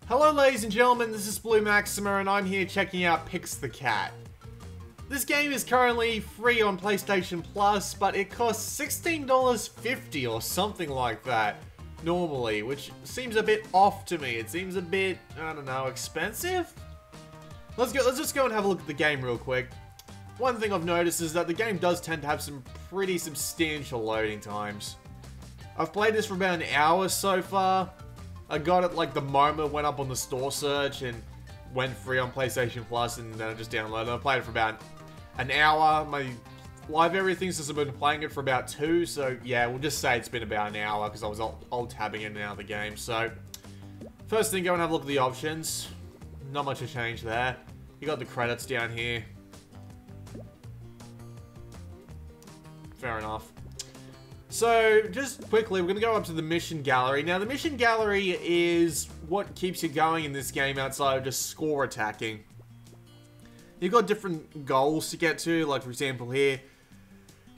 Hello ladies and gentlemen, this is Blue Maxima and I'm here checking out Pix the Cat. This game is currently free on PlayStation Plus, but it costs $16.50 or something like that normally, which seems a bit off to me. It seems a bit, I don't know, expensive? Let's just go and have a look at the game real quick. One thing I've noticed is that the game does tend to have some pretty substantial loading times. I've played this for about an hour so far. I got it like the moment it went up on the store search and went free on PlayStation Plus, and then I just downloaded it. I played it for about an hour. My live everything since I've been playing it for about 2, so yeah, we'll just say it's been about an hour because I was alt-tabbing in and out of the game. So, first thing, go and have a look at the options. Not much has changed there. You got the credits down here. Fair enough. So, just quickly, we're going to go up to the mission gallery. Now, the mission gallery is what keeps you going in this game outside of just score attacking. You've got different goals to get to, like for example here,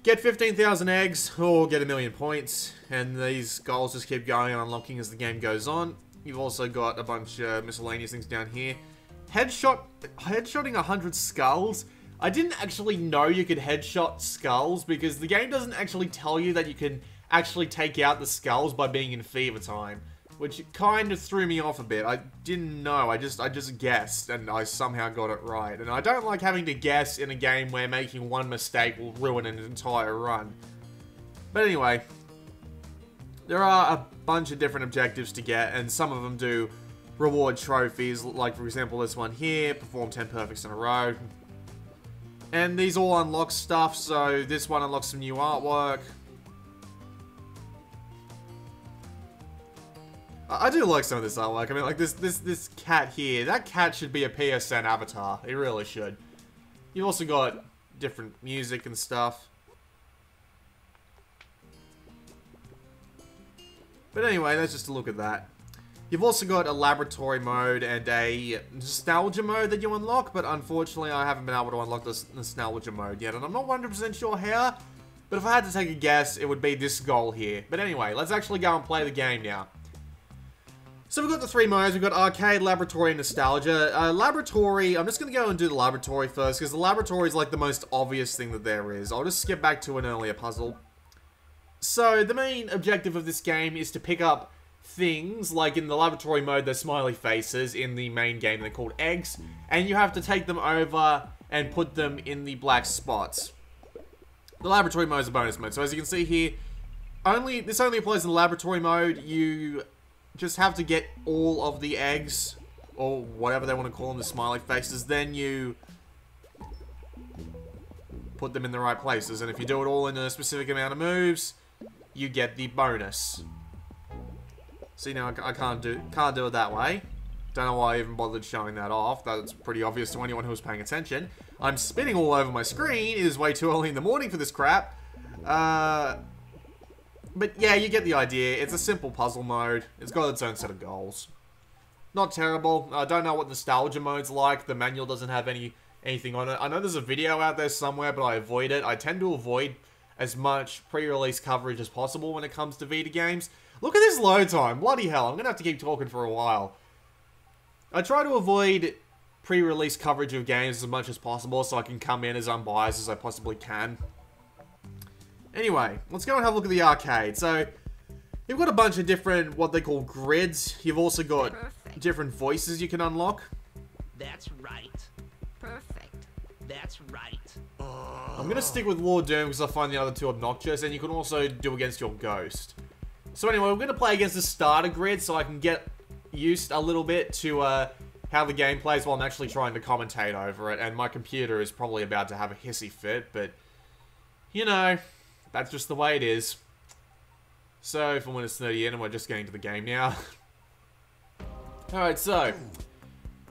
get 15,000 eggs or get 1,000,000 points, and these goals just keep going and unlocking as the game goes on. You've also got a bunch of miscellaneous things down here. Headshotting 100 skulls. I didn't actually know you could headshot skulls because the game doesn't actually tell you that you can actually take out the skulls by being in fever time, which kind of threw me off a bit. I didn't know, I just guessed and I somehow got it right. And I don't like having to guess in a game where making one mistake will ruin an entire run. But anyway, there are a bunch of different objectives to get, and some of them do reward trophies, like for example this one here, perform 10 perfects in a row. And these all unlock stuff, so this one unlocks some new artwork. I do like some of this artwork. I mean, like this cat here. That cat should be a PSN avatar. It really should. You've also got different music and stuff. But anyway, that's just a look at that. You've also got a laboratory mode and a nostalgia mode that you unlock, but unfortunately I haven't been able to unlock this nostalgia mode yet, and I'm not 100% sure how, but if I had to take a guess, it would be this goal here. But anyway, let's actually go and play the game now. So we've got the 3 modes. We've got arcade, laboratory, and nostalgia. Laboratory, I'm just going to go and do the laboratory first, because the laboratory is like the most obvious thing that there is. I'll just skip back to an earlier puzzle. So the main objective of this game is to pick up things, like in the laboratory mode, they're smiley faces. In the main game, they're called eggs, and you have to take them over and put them in the black spots. The laboratory mode is a bonus mode, so as you can see here, this only applies in the laboratory mode. You just have to get all of the eggs, or whatever they want to call them, the smiley faces, then you put them in the right places, and if you do it all in a specific amount of moves, you get the bonus. See, now I can't do it that way. Don't know why I even bothered showing that off. That's pretty obvious to anyone who's paying attention. I'm spinning all over my screen. It is way too early in the morning for this crap. But yeah, you get the idea. It's a simple puzzle mode. It's got its own set of goals. Not terrible. I don't know what nostalgia mode's like. The manual doesn't have anything on it. I know there's a video out there somewhere, but I avoid it. I tend to avoid as much pre-release coverage as possible when it comes to Vita games. Look at this load time. Bloody hell. I'm going to have to keep talking for a while. I try to avoid pre-release coverage of games as much as possible so I can come in as unbiased as I possibly can. Anyway, let's go and have a look at the arcade. So, you've got a bunch of different, what they call grids. You've also got different voices you can unlock. That's right. Perfect. That's right. I'm going to stick with Lord Doom because I find the other two obnoxious, and you can also do against your ghost. So anyway, we're going to play against the starter grid so I can get used a little bit to how the game plays while I'm actually trying to commentate over it. And my computer is probably about to have a hissy fit, but, you know, that's just the way it is. So, for when it's 30 in and we're just getting to the game now. Alright, so,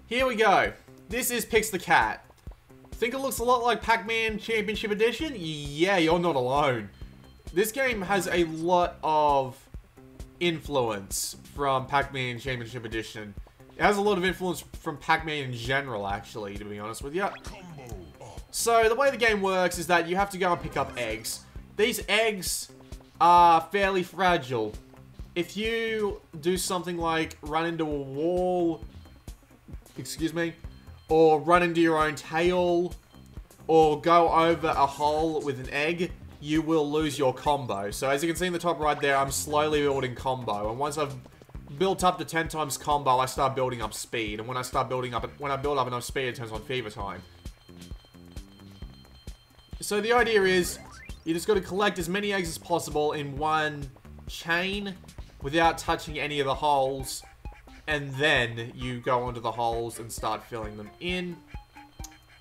here we go. This is Pix the Cat. Think it looks a lot like Pac-Man Championship Edition? Yeah, you're not alone. This game has a lot of influence from Pac-Man Championship Edition. It has a lot of influence from Pac-Man in general, actually, to be honest with you. So, the way the game works is that you have to go and pick up eggs. These eggs are fairly fragile. if you do something like run into a wall, excuse me, or run into your own tail, or go over a hole with an egg, you will lose your combo. So as you can see in the top right there, I'm slowly building combo. And once I've built up to 10 times combo, I start building up speed. And when I build up enough speed, it turns on fever time. So the idea is, you just got to collect as many eggs as possible in one chain without touching any of the holes. And then you go onto the holes and start filling them in.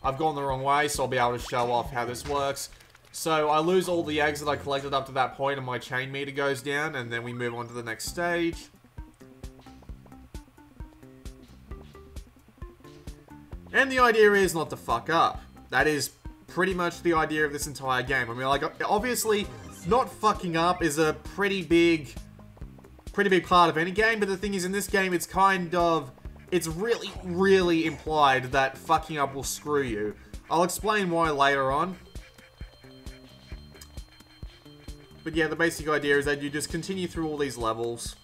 I've gone the wrong way, so I'll be able to show off how this works. So I lose all the eggs that I collected up to that point and my chain meter goes down, and then we move on to the next stage. And the idea is not to fuck up. That is pretty much the idea of this entire game. I mean, like, obviously, not fucking up is a pretty big part of any game, but the thing is, in this game, it's really, really implied that fucking up will screw you. I'll explain why later on. But yeah, the basic idea is that you just continue through all these levels.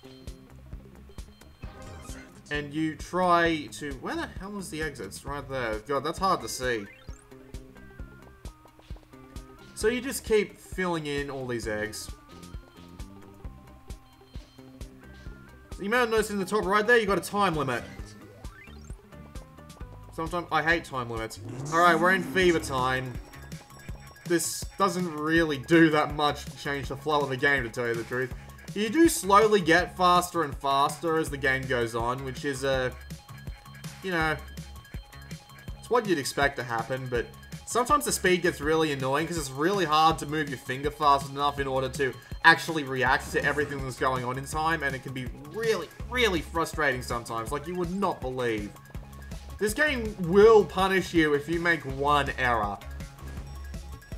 And you try to... Where the hell is the exit? It's right there. God, that's hard to see. So you just keep filling in all these eggs. So you may have noticed in the top right there, you got a time limit. Sometimes I hate time limits. Alright, we're in fever time. This doesn't really do that much to change the flow of the game, to tell you the truth. You do slowly get faster and faster as the game goes on, which is you know, it's what you'd expect to happen, but sometimes the speed gets really annoying because it's really hard to move your finger fast enough in order to actually react to everything that's going on in time, and it can be really, really frustrating sometimes, like you would not believe. This game will punish you if you make one error.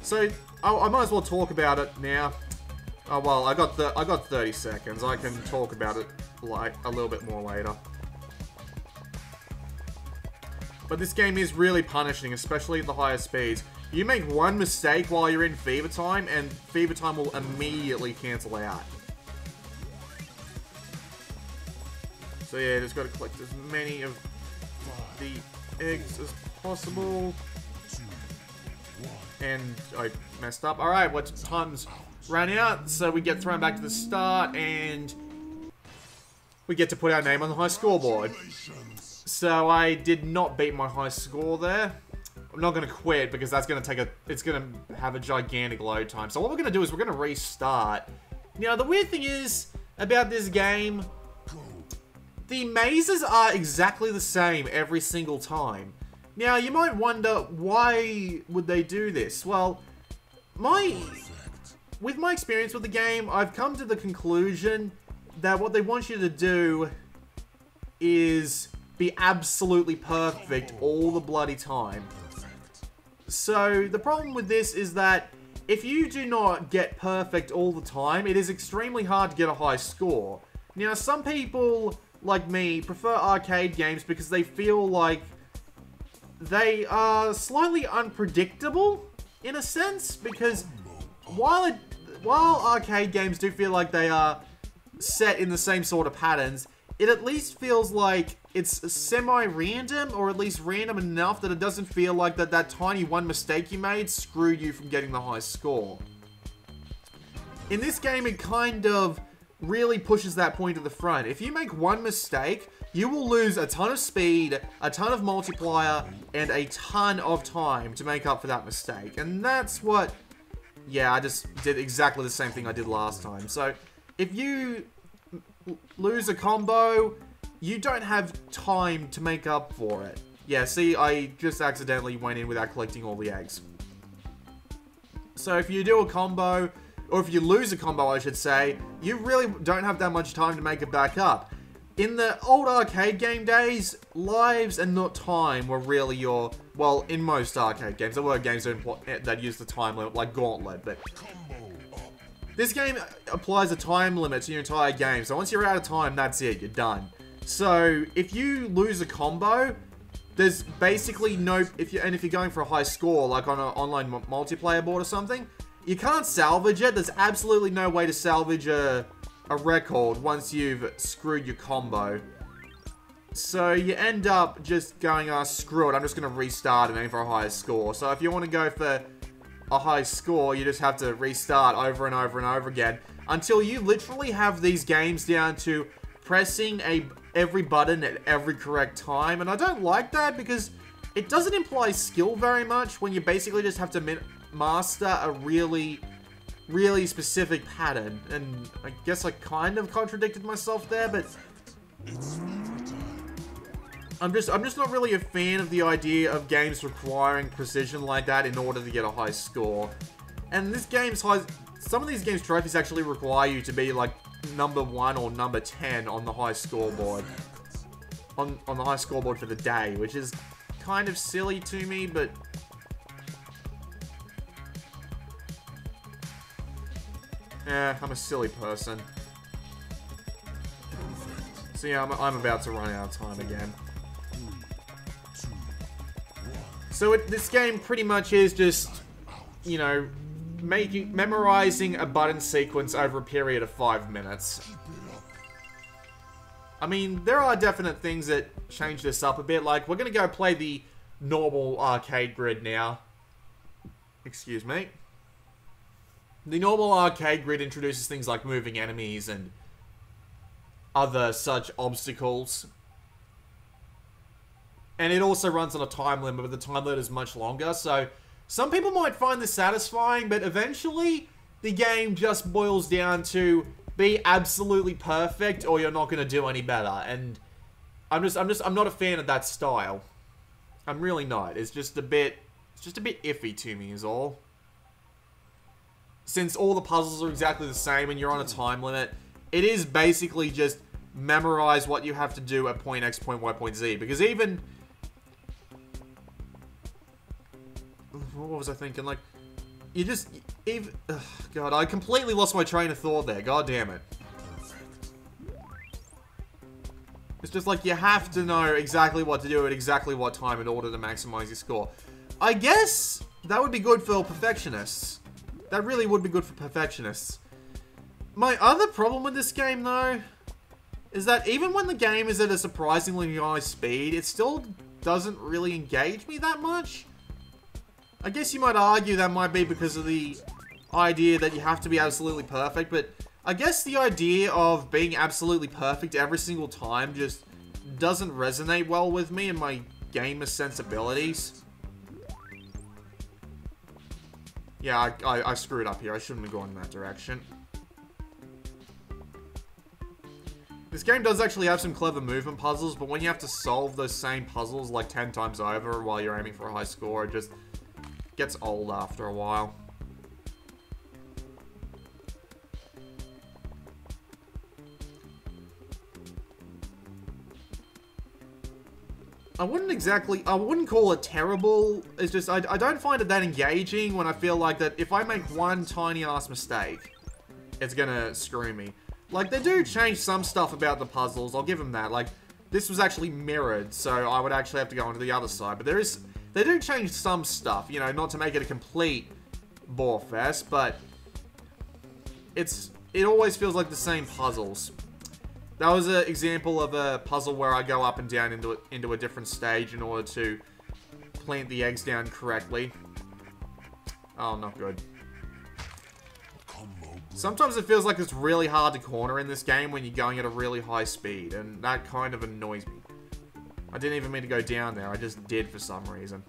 So, I might as well talk about it now. Oh, well, I got 30 seconds. I can talk about it, like, a little bit more later. But this game is really punishing, especially at the higher speeds. You make one mistake while you're in fever time, and fever time will immediately cancel out. So yeah, just gotta collect as many of the eggs as possible. And I messed up. Alright, well, time's ran out, so we get thrown back to the start, and we get to put our name on the high scoreboard. So I did not beat my high score there. I'm not going to quit, because that's going to it's going to have a gigantic load time. So what we're going to do is we're going to restart. Now, the weird thing is, about this game, the mazes are exactly the same every single time. Now, you might wonder, why would they do this? Well, with my experience with the game, I've come to the conclusion that what they want you to do is be absolutely perfect all the bloody time. So, the problem with this is that if you do not get perfect all the time, it is extremely hard to get a high score. Now, some people, like me, prefer arcade games because they feel like they are slightly unpredictable, in a sense, because while arcade games do feel like they are set in the same sort of patterns, it at least feels like it's semi-random, or at least random enough that it doesn't feel like that tiny one mistake you made screwed you from getting the high score. In this game, it kind of really pushes that point to the front. If you make one mistake, you will lose a ton of speed, a ton of multiplier, and a ton of time to make up for that mistake. And that's what... Yeah, I just did exactly the same thing I did last time. So, if you lose a combo, you don't have time to make up for it. Yeah, see, I just accidentally went in without collecting all the eggs. So, if you do a combo, or if you lose a combo, I should say, you really don't have that much time to make it back up. In the old arcade game days, lives and not time were really your... Well, in most arcade games, there were games that used the time limit, like Gauntlet, but... This game applies a time limit to your entire game, so once you're out of time, that's it, you're done. So, if you lose a combo, there's basically no... If you're going for a high score, like on an online multiplayer board or something, you can't salvage it. There's absolutely no way to salvage a a record once you've screwed your combo. So you end up just going, screw it, I'm just going to restart and aim for a higher score. So if you want to go for a high score, you just have to restart over and over and over again until you literally have these games down to pressing every button at every correct time. And I don't like that because it doesn't imply skill very much when you basically just have to master a really specific pattern. And I guess I kind of contradicted myself there, but I'm just not really a fan of the idea of games requiring precision like that in order to get a high score. And this game's some of these games' trophies actually require you to be like number 1 or number 10 on the high scoreboard. On the high scoreboard for the day, which is kind of silly to me, but I'm a silly person. So yeah, I'm about to run out of time again. So this game pretty much is just, you know, memorizing a button sequence over a period of 5 minutes. I mean, there are definite things that change this up a bit. Like, we're going to go play the normal arcade grid now. Excuse me. The normal arcade grid introduces things like moving enemies and other such obstacles. And it also runs on a time limit, but the time limit is much longer. So some people might find this satisfying, but eventually the game just boils down to be absolutely perfect or you're not going to do any better. And I'm not a fan of that style. I'm really not. It's just a bit iffy to me is all. Since all the puzzles are exactly the same and you're on a time limit, it is basically just memorize what you have to do at point X, point Y, point Z. Because even... what was I thinking? Like, you just... God, I completely lost my train of thought there. God damn it. It's just like you have to know exactly what to do at exactly what time in order to maximize your score. I guess that would be good for perfectionists. That really would be good for perfectionists. My other problem with this game, though, is that even when the game is at a surprisingly high speed, it still doesn't really engage me that much. I guess you might argue that might be because of the idea that you have to be absolutely perfect, but I guess the idea of being absolutely perfect every single time just doesn't resonate well with me and my gamer sensibilities. Yeah, I screwed up here. I shouldn't have gone in that direction. This game does actually have some clever movement puzzles, but when you have to solve those same puzzles like 10 times over while you're aiming for a high score, it just gets old after a while. I wouldn't call it terrible. It's just, I don't find it that engaging when I feel like that if I make one tiny ass mistake, it's gonna screw me. Like, they do change some stuff about the puzzles, I'll give them that. Like, this was actually mirrored, so I would actually have to go onto the other side. But they do change some stuff, you know, not to make it a complete bore fest, but it always feels like the same puzzles. That was an example of a puzzle where I go up and down into a different stage in order to plant the eggs down correctly. Oh, not good. Sometimes it feels like it's really hard to corner in this game when you're going at a really high speed, and that kind of annoys me. I didn't even mean to go down there, I just did for some reason.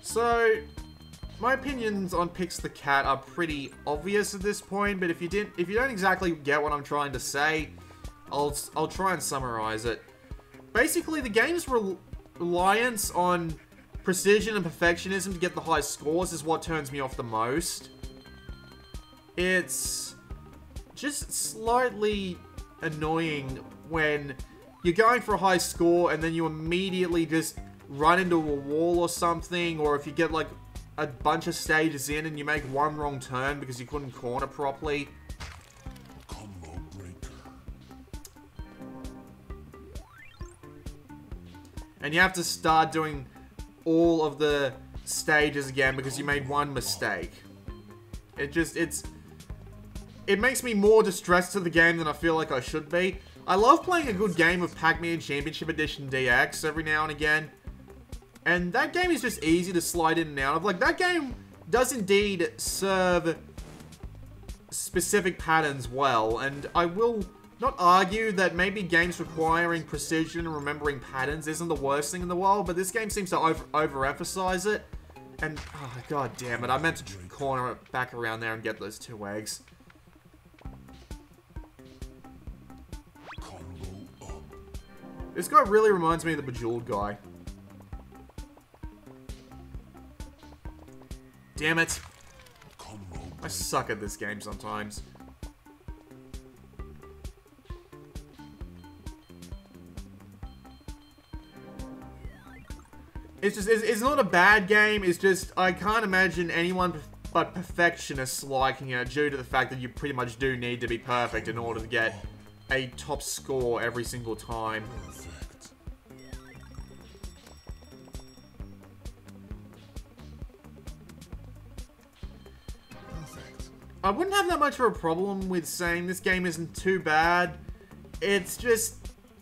So, my opinions on Pix the Cat are pretty obvious at this point, but if you don't exactly get what I'm trying to say, I'll try and summarize it. Basically, the game's reliance on precision and perfectionism to get the high scores is what turns me off the most. It's just slightly annoying when you're going for a high score and then you immediately just run into a wall or something, or if you get like a bunch of stages in and you make one wrong turn because you couldn't corner properly. And you have to start doing all of the stages again because you made one mistake. It makes me more distressed to the game than I feel like I should be. I love playing a good game of Pac-Man Championship Edition DX every now and again. And that game is just easy to slide in and out of. Like, that game does indeed serve specific patterns well. And I will not argue that maybe games requiring precision and remembering patterns isn't the worst thing in the world. But this game seems to overemphasize it. And, oh, god damn it. I meant to corner it back around there and get those 2 eggs. This guy really reminds me of the Bejeweled guy. Damn it. I suck at this game sometimes. It's not a bad game, it's just, I can't imagine anyone but perfectionists liking it due to the fact that you pretty much do need to be perfect in order to get a top score every single time. I wouldn't have that much of a problem with saying this game isn't too bad. It's just,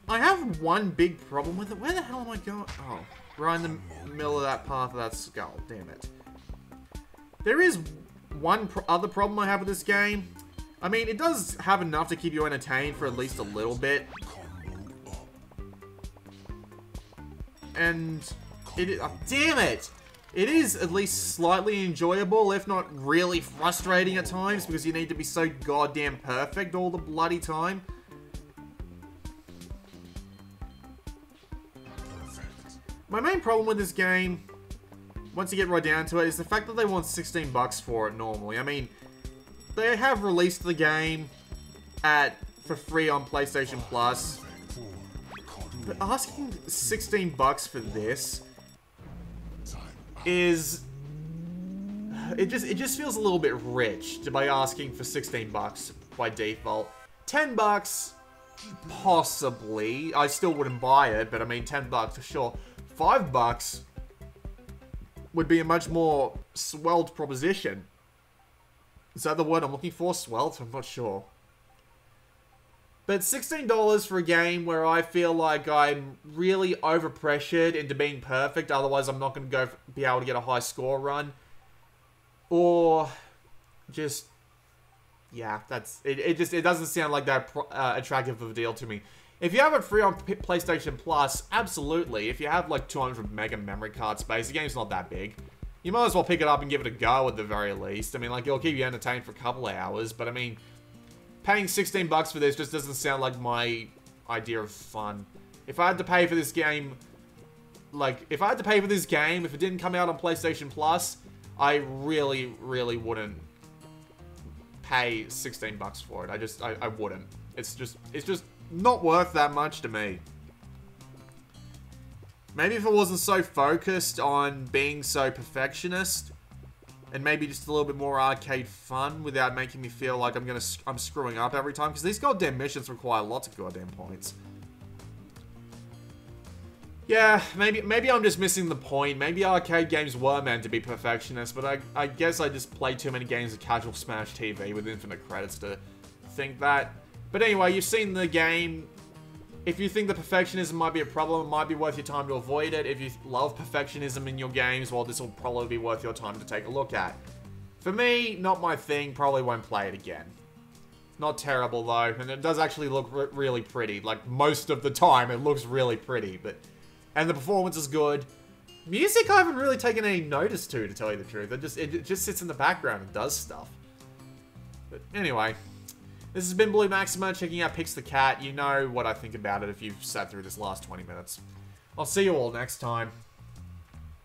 I have one big problem with it. Where the hell am I going? Oh, right in the middle of that path of that skull. Damn it. There is one other problem I have with this game. I mean, it does have enough to keep you entertained for at least a little bit. And oh, damn it! It is at least slightly enjoyable, if not really frustrating at times, because you need to be so goddamn perfect all the bloody time. My main problem with this game, once you get right down to it, is the fact that they want 16 bucks for it normally. I mean, they have released the game for free on PlayStation Plus, but asking 16 bucks for this is, it just feels a little bit rich by asking for 16 bucks by default. 10 bucks, possibly. I still wouldn't buy it, but I mean 10 bucks for sure. 5 bucks would be a much more swelled proposition. Is that the word I'm looking for? Swelled? I'm not sure. But $16 for a game where I feel like I'm really overpressured into being perfect, otherwise I'm not going to be able to get a high score run. Or just, yeah, it doesn't sound like that attractive of a deal to me. If you have it free on PlayStation Plus, absolutely. If you have like 200 mega memory card space, the game's not that big. You might as well pick it up and give it a go at the very least. I mean, like, it'll keep you entertained for a couple of hours, but I mean, paying 16 bucks for this just doesn't sound like my idea of fun. If I had to pay for this game, if it didn't come out on PlayStation Plus, I really, really wouldn't pay 16 bucks for it. I wouldn't. It's just not worth that much to me. Maybe if it wasn't so focused on being so perfectionist, and maybe just a little bit more arcade fun without making me feel like I'm screwing up every time, because these goddamn missions require lots of goddamn points. Yeah, maybe I'm just missing the point. Maybe arcade games were meant to be perfectionist, but I guess I just play too many games of casual Smash TV with infinite credits to think that. But anyway, you've seen the game. If you think the perfectionism might be a problem, it might be worth your time to avoid it. If you love perfectionism in your games, well, this will probably be worth your time to take a look at. For me, not my thing, probably won't play it again. Not terrible, though, and it does actually look really pretty. Like, most of the time, it looks really pretty, and the performance is good. Music, I haven't really taken any notice to tell you the truth. It just sits in the background and does stuff. But anyway, this has been Blue Maxima, checking out Pix the Cat. You know what I think about it if you've sat through this last 20 minutes. I'll see you all next time.